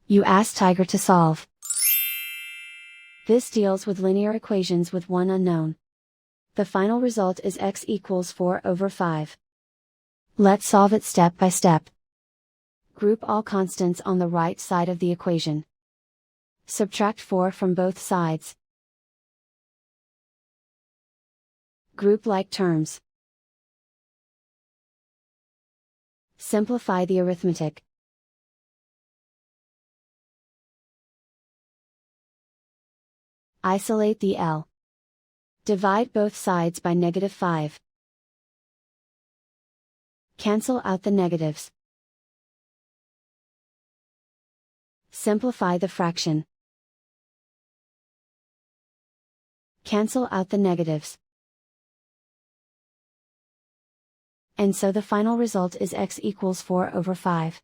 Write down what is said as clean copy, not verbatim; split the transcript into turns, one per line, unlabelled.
You ask Tiger to solve. This deals with linear equations with one unknown. The final result is x equals 4/5. Let's solve it step by step. Group all constants on the right side of the equation. Subtract 4 from both sides. Group like terms. Simplify the arithmetic. Isolate the L. Divide both sides by -5. Cancel out the negatives. Simplify the fraction. Cancel out the negatives. And so the final result is x equals 4/5.